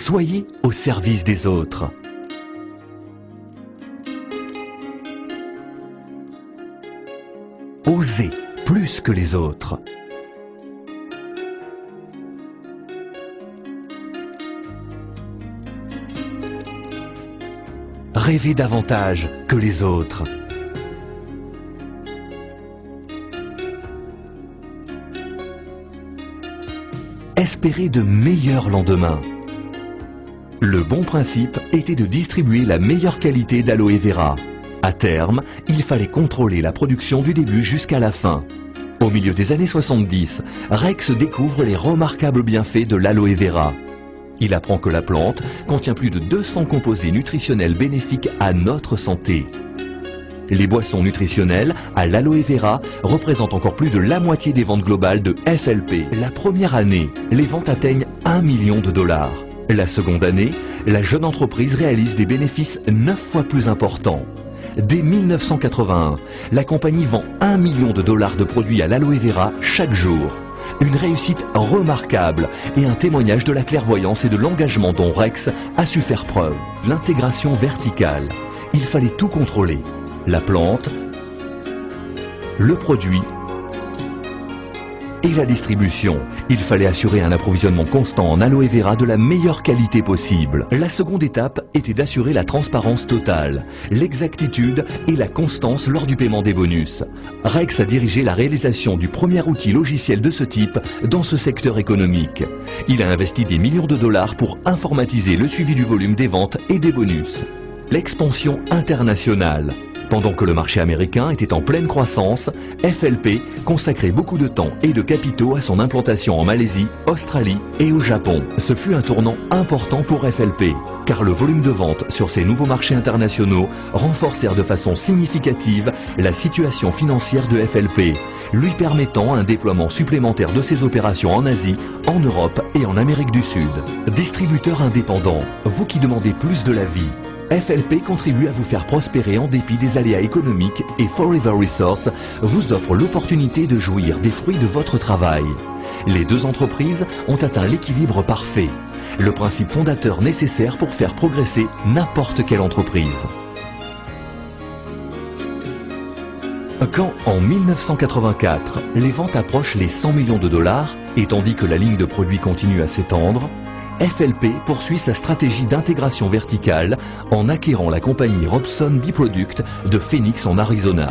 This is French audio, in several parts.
Soyez au service des autres. Osez plus que les autres. Rêvez davantage que les autres. Espérez de meilleurs lendemains. Le bon principe était de distribuer la meilleure qualité d'aloe vera. À terme, il fallait contrôler la production du début jusqu'à la fin. Au milieu des années 70, Rex découvre les remarquables bienfaits de l'aloe vera. Il apprend que la plante contient plus de 200 composés nutritionnels bénéfiques à notre santé. Les boissons nutritionnelles à l'aloe vera représentent encore plus de la moitié des ventes globales de FLP. La première année, les ventes atteignent 1 million de dollars. La seconde année, la jeune entreprise réalise des bénéfices 9 fois plus importants. Dès 1981, la compagnie vend 1 million de dollars de produits à l'aloe vera chaque jour. Une réussite remarquable et un témoignage de la clairvoyance et de l'engagement dont Rex a su faire preuve. L'intégration verticale. Il fallait tout contrôler. La plante, le produit et la distribution. Il fallait assurer un approvisionnement constant en aloe vera de la meilleure qualité possible. La seconde étape était d'assurer la transparence totale, l'exactitude et la constance lors du paiement des bonus. Rex a dirigé la réalisation du premier outil logiciel de ce type dans ce secteur économique. Il a investi des millions de dollars pour informatiser le suivi du volume des ventes et des bonus. L'expansion internationale. Pendant que le marché américain était en pleine croissance, FLP consacrait beaucoup de temps et de capitaux à son implantation en Malaisie, Australie et au Japon. Ce fut un tournant important pour FLP, car le volume de vente sur ces nouveaux marchés internationaux renforcèrent de façon significative la situation financière de FLP, lui permettant un déploiement supplémentaire de ses opérations en Asie, en Europe et en Amérique du Sud. Distributeur indépendant, vous qui demandez plus de la vie, FLP contribue à vous faire prospérer en dépit des aléas économiques et Forever Resorts vous offre l'opportunité de jouir des fruits de votre travail. Les deux entreprises ont atteint l'équilibre parfait, le principe fondateur nécessaire pour faire progresser n'importe quelle entreprise. Quand, en 1984, les ventes approchent les 100 millions de dollars, et tandis que la ligne de produits continue à s'étendre, FLP poursuit sa stratégie d'intégration verticale en acquérant la compagnie Robson Bee Product de Phoenix en Arizona.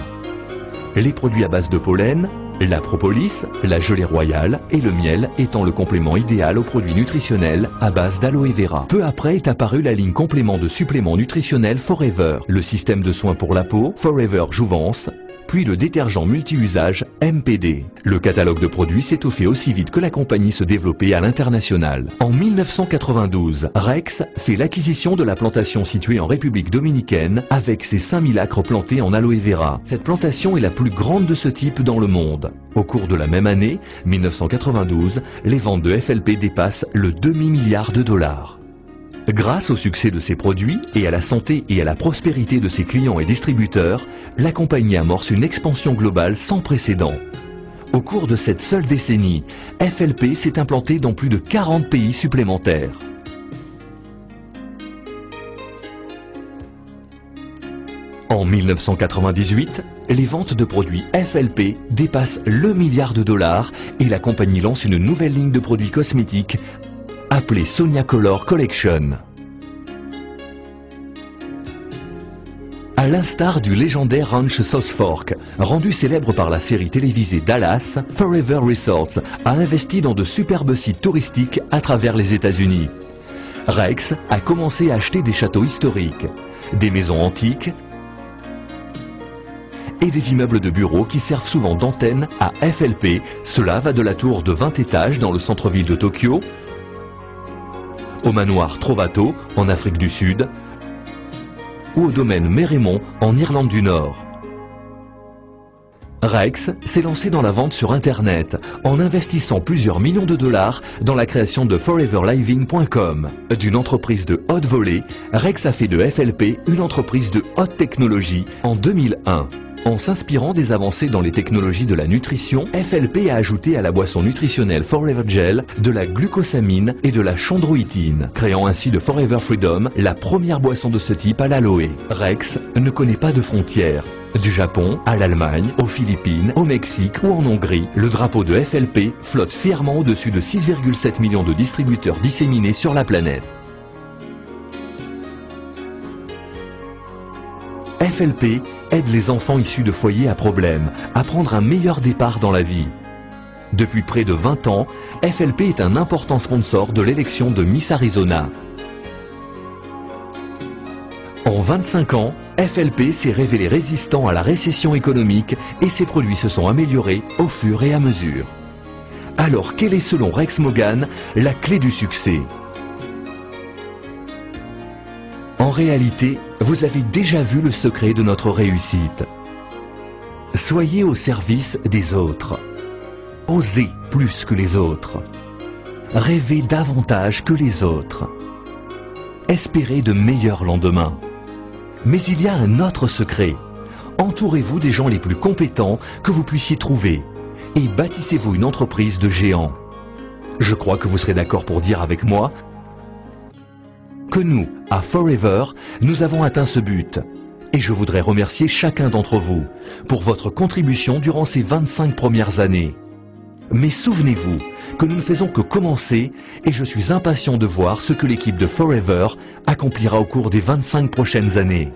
Les produits à base de pollen, la propolis, la gelée royale et le miel étant le complément idéal aux produits nutritionnels à base d'aloe vera. Peu après est apparue la ligne complément de suppléments nutritionnels Forever, le système de soins pour la peau Forever Jouvence, puis le détergent multi-usage MPD. Le catalogue de produits s'étoffait aussi vite que la compagnie se développait à l'international. En 1992, Rex fait l'acquisition de la plantation située en République dominicaine avec ses 5000 acres plantés en aloe vera. Cette plantation est la plus grande de ce type dans le monde. Au cours de la même année, 1992, les ventes de FLP dépassent le demi-milliard de dollars. Grâce au succès de ses produits et à la santé et à la prospérité de ses clients et distributeurs, la compagnie amorce une expansion globale sans précédent. Au cours de cette seule décennie, FLP s'est implanté dans plus de 40 pays supplémentaires. En 1998, les ventes de produits FLP dépassent le milliard de dollars et la compagnie lance une nouvelle ligne de produits cosmétiques appelée Sonia Color Collection. À l'instar du légendaire Ranch Sauce Fork, rendu célèbre par la série télévisée Dallas, Forever Resorts a investi dans de superbes sites touristiques à travers les États-Unis. Rex a commencé à acheter des châteaux historiques, des maisons antiques et des immeubles de bureaux qui servent souvent d'antenne à FLP. Cela va de la tour de 20 étages dans le centre-ville de Tokyo, au manoir Trovato en Afrique du Sud ou au domaine Mérémont en Irlande du Nord. Rex s'est lancé dans la vente sur Internet en investissant plusieurs millions de dollars dans la création de foreverliving.com. D'une entreprise de haute volée, Rex a fait de FLP une entreprise de haute technologie en 2001. En s'inspirant des avancées dans les technologies de la nutrition, FLP a ajouté à la boisson nutritionnelle Forever Gel de la glucosamine et de la chondroïtine, créant ainsi de Forever Freedom la première boisson de ce type à l'aloe. Rex ne connaît pas de frontières. Du Japon à l'Allemagne, aux Philippines, au Mexique ou en Hongrie, le drapeau de FLP flotte fièrement au-dessus de 6,7 millions de distributeurs disséminés sur la planète. FLP aide les enfants issus de foyers à problème à prendre un meilleur départ dans la vie. Depuis près de 20 ans, FLP est un important sponsor de l'élection de Miss Arizona. En 25 ans, FLP s'est révélé résistant à la récession économique et ses produits se sont améliorés au fur et à mesure. Alors, quelle est selon Rex Mogan la clé du succès ? En réalité, vous avez déjà vu le secret de notre réussite. Soyez au service des autres. Osez plus que les autres. Rêvez davantage que les autres. Espérez de meilleurs lendemains. Mais il y a un autre secret. Entourez-vous des gens les plus compétents que vous puissiez trouver et bâtissez-vous une entreprise de géants. Je crois que vous serez d'accord pour dire avec moi que nous, à Forever, nous avons atteint ce but. Et je voudrais remercier chacun d'entre vous pour votre contribution durant ces 25 premières années. Mais souvenez-vous que nous ne faisons que commencer et je suis impatient de voir ce que l'équipe de Forever accomplira au cours des 25 prochaines années.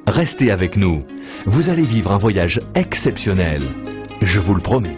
Restez avec nous, vous allez vivre un voyage exceptionnel, je vous le promets.